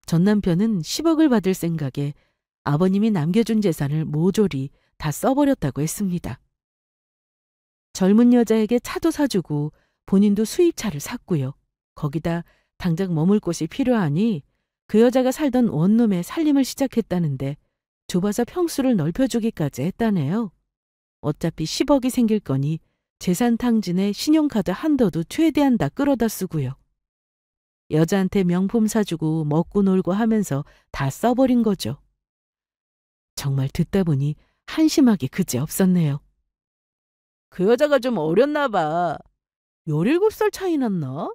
전 남편은 10억을 받을 생각에 아버님이 남겨준 재산을 모조리 다 써버렸다고 했습니다. 젊은 여자에게 차도 사주고 본인도 수입차를 샀고요. 거기다 당장 머물 곳이 필요하니 그 여자가 살던 원룸에 살림을 시작했다는데 좁아서 평수를 넓혀주기까지 했다네요. 어차피 10억이 생길 거니 재산 탕진에 신용카드 한도도 최대한 다 끌어다 쓰고요. 여자한테 명품 사주고 먹고 놀고 하면서 다 써버린 거죠. 정말 듣다 보니 한심하기 그지없었네요. 그 여자가 좀 어렸나 봐. 17살 차이 났나?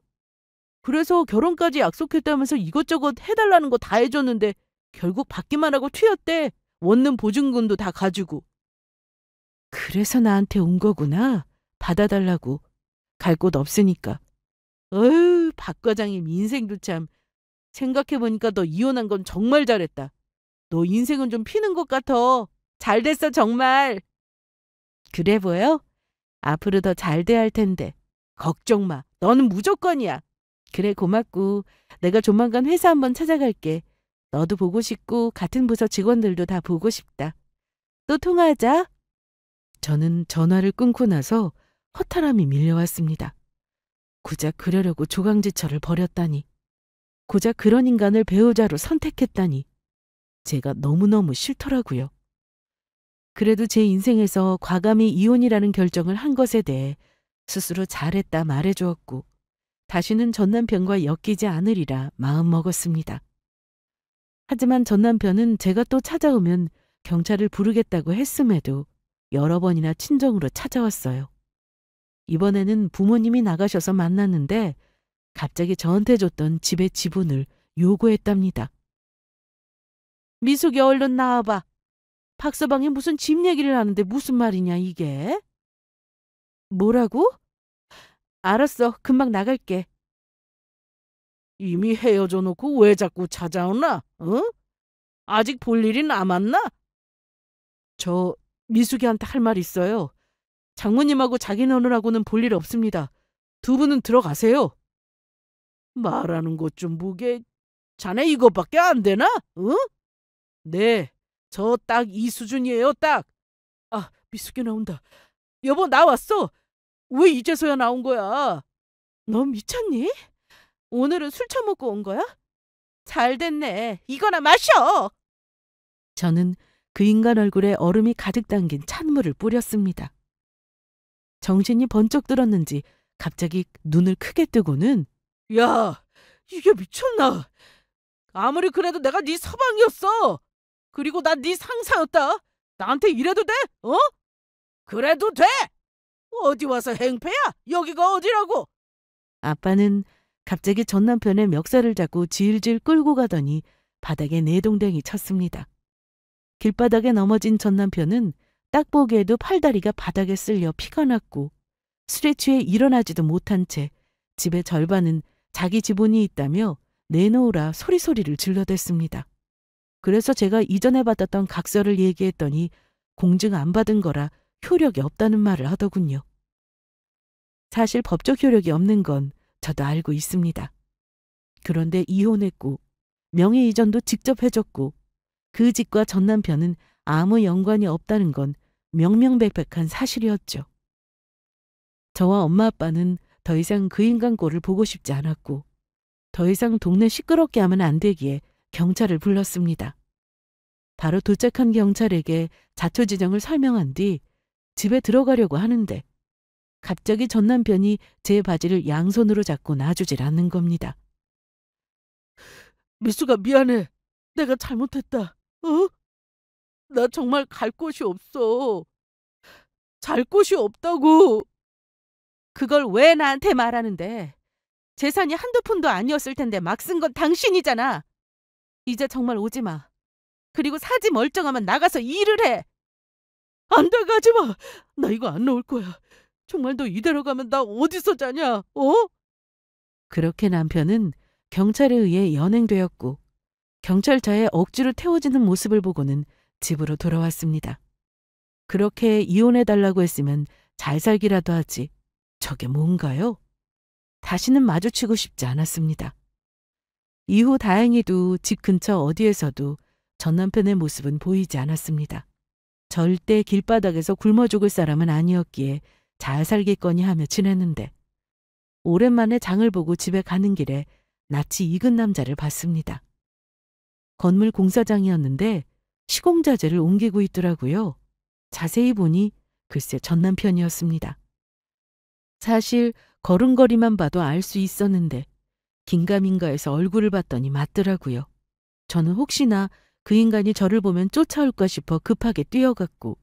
그래서 결혼까지 약속했다면서 이것저것 해달라는 거 다 해줬는데 결국 받기만 하고 튀었대. 원룸 보증금도 다 가지고. 그래서 나한테 온 거구나. 받아달라고. 갈 곳 없으니까. 어휴, 박 과장님 인생도 참. 생각해보니까 너 이혼한 건 정말 잘했다. 너 인생은 좀 피는 것 같아. 잘 됐어 정말. 그래 보여? 앞으로 더 잘 돼야 할 텐데. 걱정 마. 너는 무조건이야. 그래 고맙고 내가 조만간 회사 한번 찾아갈게. 너도 보고 싶고 같은 부서 직원들도 다 보고 싶다. 또 통화하자. 저는 전화를 끊고 나서 허탈함이 밀려왔습니다. 고작 그러려고 조강지처를 벌였다니. 고작 그런 인간을 배우자로 선택했다니. 제가 너무너무 싫더라고요. 그래도 제 인생에서 과감히 이혼이라는 결정을 한 것에 대해 스스로 잘했다 말해주었고 다시는 전 남편과 엮이지 않으리라 마음먹었습니다. 하지만 전 남편은 제가 또 찾아오면 경찰을 부르겠다고 했음에도 여러 번이나 친정으로 찾아왔어요. 이번에는 부모님이 나가셔서 만났는데 갑자기 저한테 줬던 집의 지분을 요구했답니다. 미숙이 얼른 나와봐. 박서방이 무슨 집 얘기를 하는데 무슨 말이냐 이게? 뭐라고? 알았어. 금방 나갈게. 이미 헤어져 놓고 왜 자꾸 찾아오나? 어? 아직 볼 일이 남았나? 저 미숙이한테 할 말 있어요. 장모님하고 자기 너느라고는 볼 일 없습니다. 두 분은 들어가세요. 말하는 것 좀 보게. 자네 이것밖에 안 되나? 어? 네, 저 딱 이 수준이에요, 딱. 아, 미숙이 나온다. 여보, 나왔어. 왜 이제서야 나온 거야? 너 미쳤니? 오늘은 술 처먹고 온 거야? 잘 됐네. 이거나 마셔. 저는 그 인간 얼굴에 얼음이 가득 담긴 찬물을 뿌렸습니다. 정신이 번쩍 들었는지 갑자기 눈을 크게 뜨고는 야, 이게 미쳤나? 아무리 그래도 내가 네 서방이었어. 그리고 난 네 상사였다. 나한테 이래도 돼? 어? 그래도 돼? 어디 와서 행패야? 여기가 어디라고? 아빠는 갑자기 전 남편의 멱살을 잡고 질질 끌고 가더니 바닥에 내동댕이 쳤습니다. 길바닥에 넘어진 전 남편은 딱 보기에도 팔다리가 바닥에 쓸려 피가 났고 술에 취해 일어나지도 못한 채 집의 절반은 자기 지분이 있다며 내놓으라 소리소리를 질러댔습니다. 그래서 제가 이전에 받았던 각서를 얘기했더니 공증 안 받은 거라 효력이 없다는 말을 하더군요. 사실 법적 효력이 없는 건 저도 알고 있습니다. 그런데 이혼했고 명의 이전도 직접 해줬고 그 집과 전 남편은 아무 연관이 없다는 건 명명백백한 사실이었죠. 저와 엄마 아빠는 더 이상 그 인간 꼴을 보고 싶지 않았고 더 이상 동네 시끄럽게 하면 안 되기에 경찰을 불렀습니다. 바로 도착한 경찰에게 자초지정을 설명한 뒤 집에 들어가려고 하는데 갑자기 전 남편이 제 바지를 양손으로 잡고 놔주질 않는 겁니다. 미수가 미안해. 내가 잘못했다. 어? 나 정말 갈 곳이 없어. 잘 곳이 없다고. 그걸 왜 나한테 말하는데? 재산이 한두 푼도 아니었을 텐데 막 쓴 건 당신이잖아. 이제 정말 오지 마. 그리고 사지 멀쩡하면 나가서 일을 해. 안 돼, 가지 마. 나 이거 안 놓을 거야. 정말 너 이대로 가면 나 어디서 자냐? 어? 그렇게 남편은 경찰에 의해 연행되었고 경찰차에 억지로 태워지는 모습을 보고는 집으로 돌아왔습니다. 그렇게 이혼해달라고 했으면 잘 살기라도 하지. 저게 뭔가요? 다시는 마주치고 싶지 않았습니다. 이후 다행히도 집 근처 어디에서도 전 남편의 모습은 보이지 않았습니다. 절대 길바닥에서 굶어 죽을 사람은 아니었기에 잘 살겠거니 하며 지냈는데 오랜만에 장을 보고 집에 가는 길에 낯이 익은 남자를 봤습니다. 건물 공사장이었는데 시공자재를 옮기고 있더라고요. 자세히 보니 글쎄 전 남편이었습니다. 사실 걸음걸이만 봐도 알 수 있었는데 긴가민가해서 얼굴을 봤더니 맞더라고요. 저는 혹시나 그 인간이 저를 보면 쫓아올까 싶어 급하게 뛰어갔고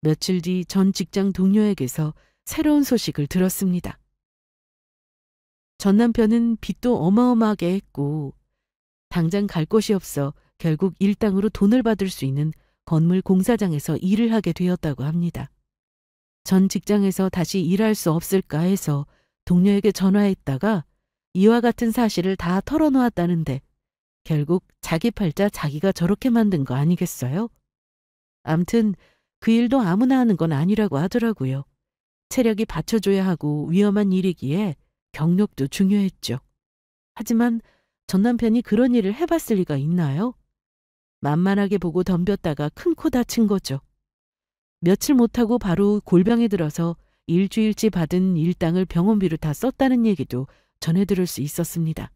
며칠 뒤 전 직장 동료에게서 새로운 소식을 들었습니다. 전 남편은 빚도 어마어마하게 했고 당장 갈 곳이 없어 결국 일당으로 돈을 받을 수 있는 건물 공사장에서 일을 하게 되었다고 합니다. 전 직장에서 다시 일할 수 없을까 해서 동료에게 전화했다가 이와 같은 사실을 다 털어놓았다는데 결국 자기 팔자 자기가 저렇게 만든 거 아니겠어요? 암튼 그 일도 아무나 하는 건 아니라고 하더라고요. 체력이 받쳐줘야 하고 위험한 일이기에 경력도 중요했죠. 하지만 전 남편이 그런 일을 해봤을 리가 있나요? 만만하게 보고 덤볐다가 큰 코 다친 거죠. 며칠 못하고 바로 골병에 들어서 일주일치 받은 일당을 병원비로 다 썼다는 얘기도 전해 들을 수 있었습니다.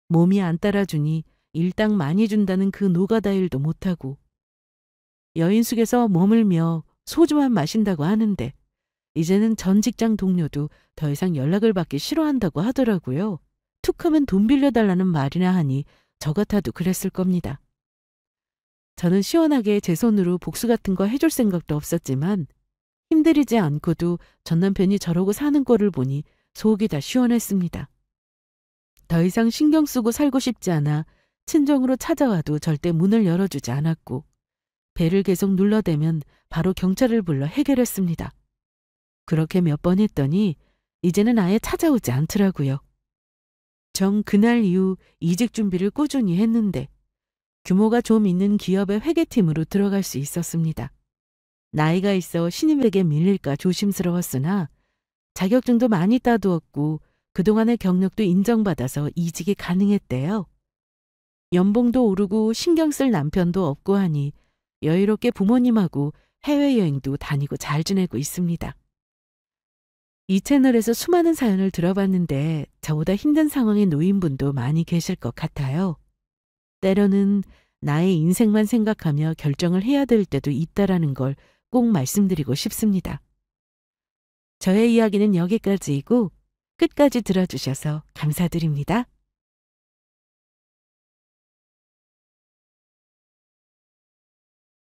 몸이 안 따라주니 일당 많이 준다는 그 노가다 일도 못하고 여인숙에서 머물며 소주만 마신다고 하는데 이제는 전 직장 동료도 더 이상 연락을 받기 싫어한다고 하더라고요. 툭하면 돈 빌려달라는 말이나 하니 저 같아도 그랬을 겁니다. 저는 시원하게 제 손으로 복수 같은 거 해줄 생각도 없었지만 힘들이지 않고도 전 남편이 저러고 사는 꼴을 보니 속이 다 시원했습니다. 더 이상 신경 쓰고 살고 싶지 않아 친정으로 찾아와도 절대 문을 열어주지 않았고 배를 계속 눌러대면 바로 경찰을 불러 해결했습니다. 그렇게 몇 번 했더니 이제는 아예 찾아오지 않더라고요. 정 그날 이후 이직 준비를 꾸준히 했는데 규모가 좀 있는 기업의 회계팀으로 들어갈 수 있었습니다. 나이가 있어 신입에게 밀릴까 조심스러웠으나 자격증도 많이 따두었고 그동안의 경력도 인정받아서 이직이 가능했대요. 연봉도 오르고 신경 쓸 남편도 없고 하니 여유롭게 부모님하고 해외여행도 다니고 잘 지내고 있습니다. 이 채널에서 수많은 사연을 들어봤는데 저보다 힘든 상황에 놓인 분도 많이 계실 것 같아요. 때로는 나의 인생만 생각하며 결정을 해야 될 때도 있다라는 걸 꼭 말씀드리고 싶습니다. 저의 이야기는 여기까지이고 끝까지 들어주셔서 감사드립니다.